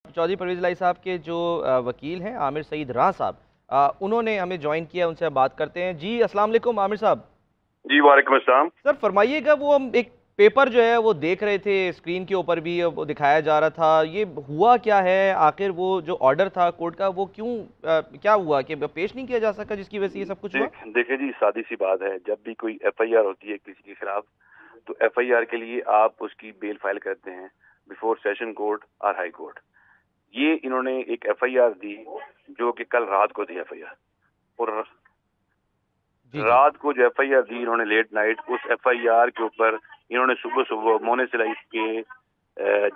चौधरी परवेज़ इलाही साहब के जो वकील हैं आमिर सईद रां साहब, उन्होंने हमें ज्वाइन किया, उनसे अब बात करते हैं। जी अस्सलाम वालेकुम आमिर साहब। जी वालेकुम अस्सलाम। सर फरमाइएगा, वो हम एक पेपर जो है वो देख रहे थे, स्क्रीन के ऊपर भी वो दिखाया जा रहा था, ये हुआ क्या है आखिर? वो जो ऑर्डर था कोर्ट का वो क्यों क्या हुआ कि पेश नहीं किया जा सका जिसकी वजह से ये सब कुछ हुआ? देखिए जी, सादी सी बात है, जब भी कोई एफआईआर होती है किसी के खिलाफ, तो एफआईआर के लिए आप उसकी बेल फाइल करते हैं बिफोर सेशन कोर्ट और हाई कोर्ट। ये इन्होंने एक एफआईआर दी जो कि कल रात को थी एफआईआर, और जी जी। रात को जो एफआईआर दी इन्होंने लेट नाइट, उस एफआईआर के ऊपर इन्होंने सुबह सुबह मोने सिलाई के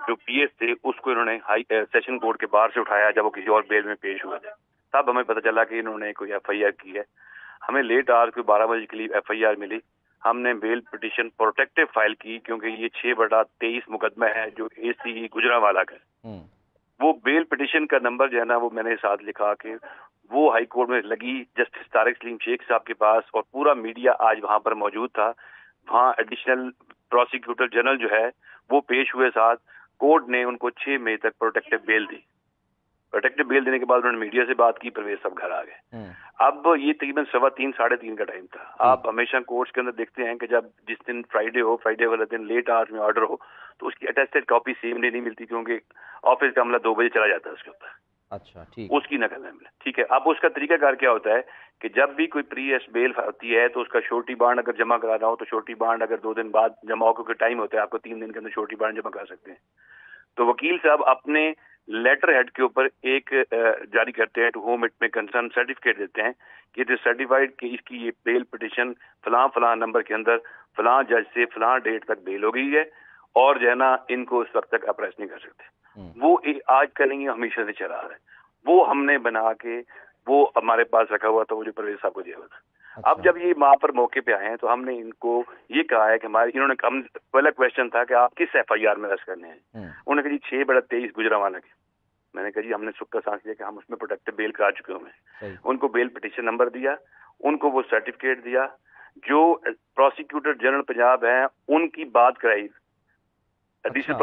जो पीएस थे उसको इन्होंने हाई सेशन कोर्ट के बाहर से उठाया जब वो किसी और बेल में पेश हुए थे। तब हमें पता चला कि इन्होंने कोई एफआईआर की है। हमें लेट आवर कोई 12 बजे के लिए एफआईआर मिली। हमने बेल पिटीशन प्रोटेक्टिव फाइल की क्योंकि ये 6/23 मुकदमा है जो एसीई गुजरांवाला का है। वो बेल पिटीशन का नंबर जो है ना, वो मैंने साथ लिखा कि वो हाई कोर्ट में लगी जस्टिस तारिक सलीम शेख साहब के पास, और पूरा मीडिया आज वहां पर मौजूद था। वहां एडिशनल प्रोसिक्यूटर जनरल जो है वो पेश हुए साथ। कोर्ट ने उनको 6 मई तक प्रोटेक्टिव बेल दी। प्रोटेक्टिव बेल देने के बाद उन्होंने मीडिया से बात की, परवेज साहब घर आ गए। अब ये तकरीबन 3:15 3:30 का टाइम था। आप हमेशा कोर्ट्स के अंदर देखते हैं कि जब जिस दिन फ्राइडे हो, फ्राइडे वाले दिन लेट आवर्स में ऑर्डर हो, तो उसकी अटेस्टेड कॉपी सेम डे नहीं मिलती क्योंकि ऑफिस का अमला 2 बजे चला जाता है उसके ऊपर। अच्छा ठीक। उसकी नकल है, ठीक है। अब उसका तरीकाकार क्या होता है कि जब भी कोई प्री एस बेल होती है तो उसका श्योरिटी बॉन्ड अगर जमा कराना हो तो श्योरिटी बॉन्ड अगर 2 दिन बाद जमा हो, क्योंकि टाइम होता है, आपको 3 दिन के अंदर श्योरिटी बॉन्ड जमा कर सकते हैं। तो वकील साहब अपने लेटर हेड के ऊपर एक जारी करते हैं, टू होम इट में कंसर्न सर्टिफिकेट देते हैं कि इट इज सर्टिफाइड कि इसकी ये बेल पिटीशन फलां फलां नंबर के अंदर फलां जज से फलां डेट तक बेल हो गई है, और जो है ना इनको उस वक्त तक अप्रेस नहीं कर सकते। वो आज का नहीं है, हमेशा से चला आ रहा है। वो हमने बना के वो हमारे पास रखा हुआ था, वो जो परवेज साहब को दिया हुआ था। अच्छा। अब जब ये वहां पर मौके पे आए हैं तो हमने इनको ये कहा है कि हमारे इन्होंने कम पहला क्वेश्चन था कि आप किस एफआईआर में अरेस्ट करने हैं। उन्होंने कहा जी 6/23 गुजरांवाला के। मैंने कहा जी हमने सुक्का सांस लिया कि हम उसमें प्रोटेक्टिव बेल करा चुके हुए। उनको बेल पिटीशन नंबर दिया, उनको वो सर्टिफिकेट दिया, जो प्रोसिक्यूटर जनरल पंजाब है उनकी बात कराई। एडिशनल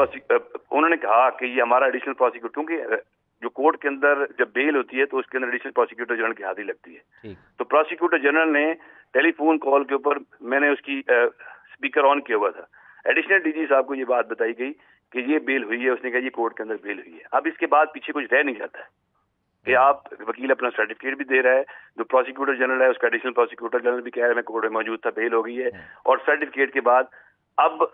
उन्होंने कहा कि ये हमारा एडिशनल प्रोसिक्यूटर, क्योंकि जो कोर्ट के अंदर जब बेल होती है तो उसके अंदर एडिशनल प्रोसिक्यूटर जनरल की हाजिरी लगती है। तो प्रोसिक्यूटर जनरल ने टेलीफोन कॉल के ऊपर, मैंने उसकी स्पीकर ऑन किया हुआ था, एडिशनल डीजी साहब को ये बात बताई गई कि ये बेल हुई है। उसने कहा ये कोर्ट के अंदर बेल हुई है। अब इसके बाद पीछे कुछ रह नहीं जाता है कि आप वकील अपना सर्टिफिकेट भी दे रहा है, जो प्रोसिक्यूटर जनरल है उसका एडिशनल प्रोसिक्यूटर जनरल भी कह रहा है मैं कोर्ट में मौजूद था, बेल हो गई है, और सर्टिफिकेट के बाद अब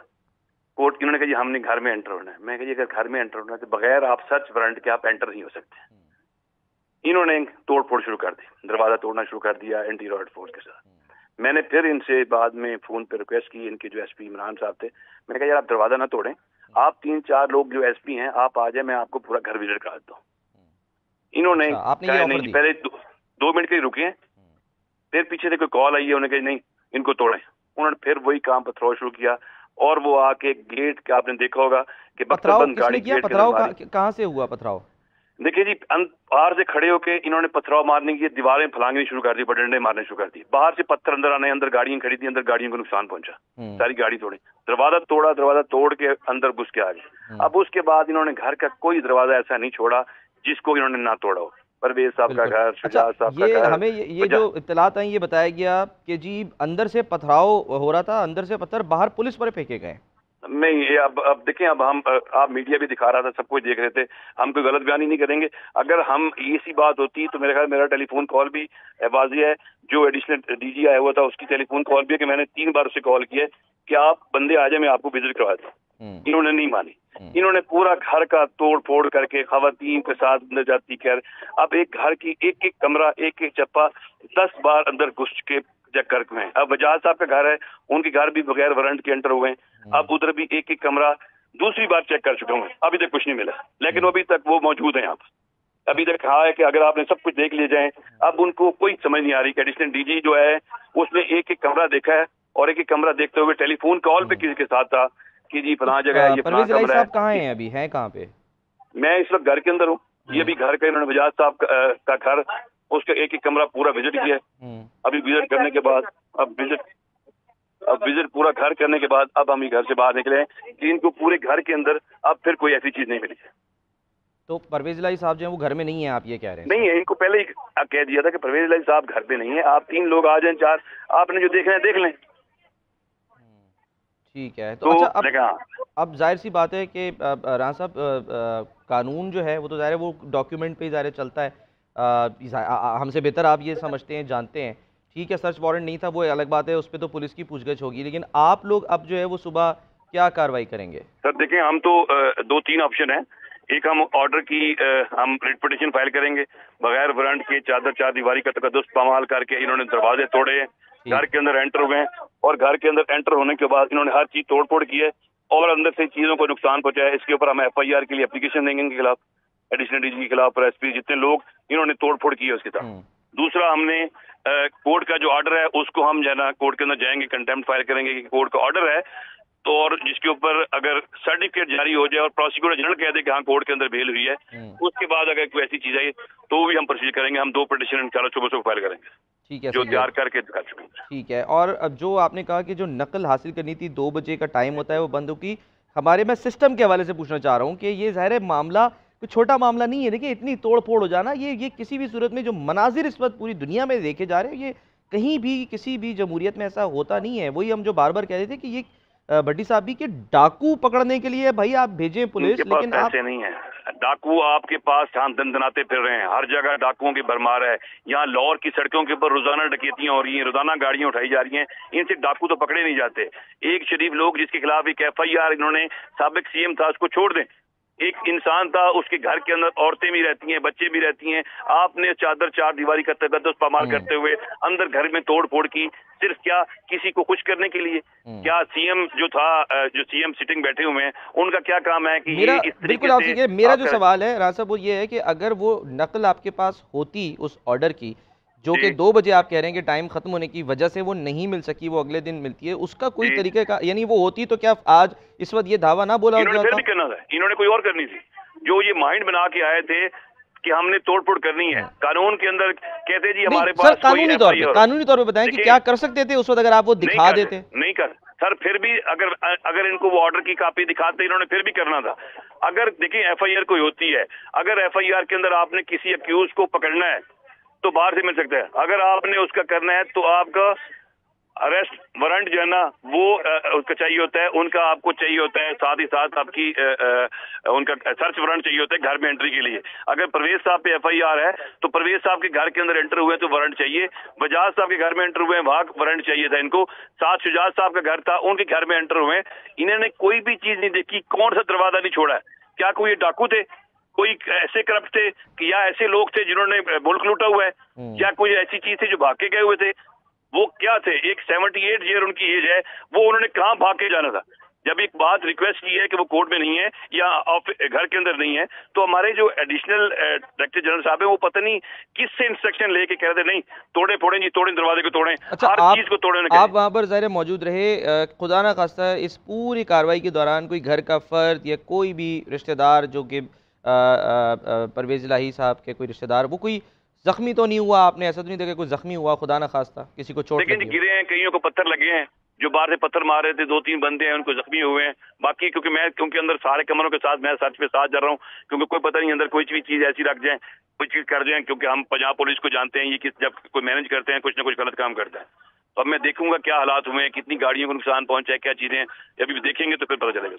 कोर्ट इन्होंने कहा जी हमने घर में एंटर होना है। मैं कहा अगर घर में एंटर होना है तो बगैर आप सर्च वारंट के आप एंटर नहीं हो सकते। इन्होंने तोड़ फोड़ शुरू कर दी, दरवाजा तोड़ना शुरू कर दिया एंटी रॉड फोर्स के साथ। मैंने फिर इनसे बाद में फोन पे रिक्वेस्ट की, इनके जो एसपी इमरान साहब थे, मैंने कहा यार आप दरवाजा ना तोड़ें, आप 3-4 लोग जो एसपी हैं आप आ जाए, मैं आपको पूरा घर विजिट करा देता हूँ। इन्होंने कहा नहीं जी, पहले 2 मिनट के लिए रुके, फिर पीछे से कोई कॉल आई है, उन्होंने कहा नहीं इनको तोड़ें। उन्होंने फिर वही काम पथराव शुरू किया, और वो आके गेट के आपने देखा होगा कि बख्तरबंद गाड़ी गेट के अंदर। कहाँ से हुआ पथराव? देखिए जी, बाहर से खड़े होके इन्होंने पथराव मारने की, दीवारें फलांगनी शुरू कर दी, डंडे मारने शुरू कर दी। बाहर से पत्थर अंदर आने, अंदर गाड़ियां खड़ी थी, अंदर गाड़ियों को नुकसान पहुंचा, सारी गाड़ी तोड़ी। दरवाजा तोड़ा, दरवाजा तोड़ के अंदर घुस के आ गए। अब उसके बाद इन्होंने घर का कोई दरवाजा ऐसा नहीं छोड़ा जिसको इन्होंने ना तोड़ा हो। परवेज साहब का घर, शुजात साहब का घर। हमें ये जो इत्तलात आई, ये बताया गया कि जी अंदर से पथराव हो रहा था, अंदर से पत्थर बाहर पुलिस पर फेंके गए। नहीं, अब देखें, अब हम आप मीडिया भी दिखा रहा था, सब कुछ देख रहे थे, हम कोई गलत बयानी नहीं करेंगे। अगर हम ऐसी बात होती तो मेरे ख्याल मेरा टेलीफोन कॉल भी वाजी है, जो एडिशनल डीजी आया हुआ था उसकी टेलीफोन कॉल भी है कि मैंने 3 बार उसे कॉल किया कि आप बंदे आ जाए, मैं आपको विजिट करवा दूं। इन्होंने नहीं मानी। इन्होंने पूरा घर का तोड़ फोड़ करके खवातीन के साथ अंदर जाती कर, अब एक घर की एक एक कमरा, एक एक चप्पा 10 बार अंदर घुस के चेक कर हैं। अब वजाज साहब का घर है, उनके घर भी बगैर वारंट के एंटर हुए। अब उधर भी एक एक कमरा दूसरी बार चेक कर चुके हैं, अभी तक कुछ नहीं मिला, लेकिन अभी तक वो मौजूद है यहाँ पर। अभी तक कहा है कि अगर आपने सब कुछ देख ले जाए। अब उनको कोई समझ नहीं आ रही कि एडिशनल डीजी जो है उसने एक एक कमरा देखा है, और एक एक कमरा देखते हुए टेलीफोन कॉल पे किसी के साथ था कि जी फलां जगह है, ये फलां कमरा है। कहाँ हैं अभी, हैं कहाँ पे? मैं इस वक्त घर के अंदर हूँ। ये भी घर का, इन्होंने वजाज साहब का घर, उसका एक एक कमरा पूरा विजिट किया। अभी विजिट करने के बाद अब विजिट पूरा घर करने के बाद अब हम घर से बाहर निकले हैं कि इनको पूरे घर के अंदर अब फिर कोई ऐसी चीज नहीं मिली है। तो परवेज इलाही साहब जो है वो घर में नहीं है, आप ये कह रहे हैं? नहीं है, इनको पहले ही कह दिया था कि परवेज इलाही साहब घर पे नहीं है, आप 3 लोग आ जाएं, 4, आपने जो देखना है देख लें। ठीक है। तो अच्छा, अब जाहिर सी बात है कि राना साहब, कानून जो है वो तो ज़ाहिर है वो डॉक्यूमेंट पे ही ज़ाहिर चलता है। हमसे बेहतर आप ये समझते हैं, जानते हैं। ठीक है, सर्च वारंट नहीं था वो अलग बात है, उस पर तो पुलिस की पूछगछ होगी, लेकिन आप लोग अब जो है वो सुबह क्या कार्रवाई करेंगे? सर देखें, हम तो 2-3 ऑप्शन है। एक, हम ऑर्डर की हम रिट पिटीशन फाइल करेंगे, बगैर वारंट के चादर चार दीवारी का तकद्दुस पामाल करके इन्होंने दरवाजे तोड़े हैं, घर के अंदर एंटर हुए हैं, और घर के अंदर एंटर होने के बाद इन्होंने हर चीज तोड़ फोड़ की है और अंदर से चीजों को नुकसान पहुंचाया। इसके ऊपर हम FIR के लिए एप्लीकेशन देंगे इनके खिलाफ, एडिशनल DG के खिलाफ और SP, जितने लोग इन्होंने तोड़ फोड़ की है उसके साथ। दूसरा, हमने कोर्ट का जो ऑर्डर है उसको हम जो है ना कोर्ट के अंदर जाएंगे, कंटेम्प्ट फाइल करेंगे कि कोर्ट का ऑर्डर है, तो और जिसके ऊपर अगर सर्टिफिकेट जारी हो जाए और प्रोसिक्यूटर जनरल कह दे कि हाँ कोर्ट के अंदर बेल हुई है, उसके बाद अगर कोई ऐसी चीज आई तो भी हम प्रोसीजर करेंगे। हम 2 पिटीशन 424 फाइल करेंगे, ठीक है, जो तैयार करके कर चुके हैं। ठीक है। और अब जो आपने कहा कि जो नकल हासिल करनी थी 2 बजे का टाइम होता है वो बंद होगी, हमारे, मैं सिस्टम के हवाले से पूछना चाह रहा हूँ कि ये ज़ाहिर है मामला कोई छोटा मामला नहीं है। देखिए, इतनी तोड़ फोड़ हो जाना, ये किसी भी सूरत में जो मनाजिर इस वक्त पूरी दुनिया में देखे जा रहे हैं, ये कहीं भी किसी भी जमहूरियत में ऐसा होता नहीं है। वही हम जो बार बार कह रहे थे कि ये भट्टी साहब भी कि डाकू पकड़ने के लिए भाई आप भेजें पुलिस, लेकिन आप ऐसे नहीं है। डाकू आपके पास दंदनाते फिर रहे हैं, हर जगह डाकुओं की भरमार है। यहाँ लाहौर की सड़कों के ऊपर रोजाना डकैतियां हो रही हैं, रोजाना गाड़ियां उठाई जा रही हैं, इनसे डाकू तो पकड़े नहीं जाते। एक शरीफ लोग जिसके खिलाफ एक FIR इन्होंने, साबिक CM था, उसको छोड़ दें। एक इंसान था, उसके घर के अंदर औरतें भी रहती हैं, बच्चे भी रहती हैं, आपने चादर चार दीवारी का तकद्दुस पामाल करते हुए अंदर घर में तोड़ फोड़ की, सिर्फ क्या किसी को खुश करने के लिए? क्या CM जो था, जो CM सिटिंग बैठे हुए हैं, उनका क्या काम है कि मेरा, इस तरीके बिल्कुल से मेरा जो सवाल है राज साहब वो ये है कि अगर वो नकल आपके पास होती उस ऑर्डर की, जो कि 2 बजे आप कह रहे हैं कि टाइम खत्म होने की वजह से वो नहीं मिल सकी, वो अगले दिन मिलती है, उसका कोई तरीके का, यानी वो होती तो क्या आज इस वक्त ये दावा ना बोला इन्होंने फिर भी करना था, इन्होंने कोई और करनी थी। जो ये माइंड बना के आए थे कि हमने तोड़फोड़ करनी है, कानून के अंदर कहते जी हमारे पास कानूनी तौर पे बताएं कि क्या कर सकते थे उस वक्त अगर आप वो दिखा देते? नहीं कर सर, फिर भी अगर इनको वो ऑर्डर की कॉपी दिखाते, इन्होंने फिर भी करना था। अगर देखिए FIR कोई होती है, अगर FIR के अंदर आपने किसी अक्यूज को पकड़ना है तो बाहर से मिल सकता है, अगर आपने उसका करना है तो आपका अरेस्ट वारंट जो है ना वो उसका चाहिए होता है, उनका आपको चाहिए होता है, साथ ही साथ आपकी उनका सर्च वारंट चाहिए होता है घर में एंट्री के लिए। अगर परवेज साहब पे FIR है तो परवेज साहब के घर के अंदर एंटर हुए तो वारंट चाहिए, बजाज साहब के घर में एंटर हुए वहां वारंट चाहिए था इनको, साथ शुजात साहब का घर था उनके घर में एंटर हुए, इन्होंने कोई भी चीज नहीं देखी, कौन सा दरवाजा नहीं छोड़ा है? क्या कोई डाकू थे, कोई ऐसे करप्ट थे कि या ऐसे लोग थे जिन्होंने मुल्क लूटा हुआ है? क्या कोई ऐसी चीज थी जो भाग के गए हुए थे? वो क्या थे? एक 78 ईयर उनकी एज है, वो उन्होंने कहाँ भाग के जाना था? जब एक बात रिक्वेस्ट की है कि वो कोर्ट में नहीं है या घर के अंदर नहीं है, तो हमारे जो एडिशनल डायरेक्टर जनरल साहब है वो पता नहीं किससे इंस्ट्रक्शन लेके कह रहे थे नहीं तोड़े फोड़े जी, तोड़े दरवाजे को तोड़े, अच्छा, हर चीज को तोड़े। आप वहां पर ज़ाहिर मौजूद रहे, खुदा ना खास्ता इस पूरी कार्रवाई के दौरान कोई घर का फर्द या कोई भी रिश्तेदार जो कि परवेज इलाही साहब के कोई रिश्तेदार, वो कोई जख्मी तो नहीं हुआ? आपने ऐसा तो नहीं देखा कोई जख्मी हुआ, खुदा ना खास्ता किसी को चोट लगी? गिरे हैं, कईयों को पत्थर लगे हैं, जो बाहर से पत्थर मार रहे थे 2-3 बंदे हैं उनको जख्मी हुए हैं। बाकी क्योंकि अंदर सारे कमरों के साथ मैं सर्च पे साथ जा रहा हूँ, क्योंकि कोई पता नहीं अंदर कोई भी चीज ऐसी रख जाए, कोई चीज कर जाए, क्योंकि हम पंजाब पुलिस को जानते हैं, ये जब कोई मैनेज करते हैं कुछ ना कुछ गलत काम करता है। तो अब मैं देखूंगा क्या हालात हुए हैं, कितनी गाड़ियों को नुकसान पहुंचा है, क्या चीजें, अभी देखेंगे तो फिर पता चलेगा।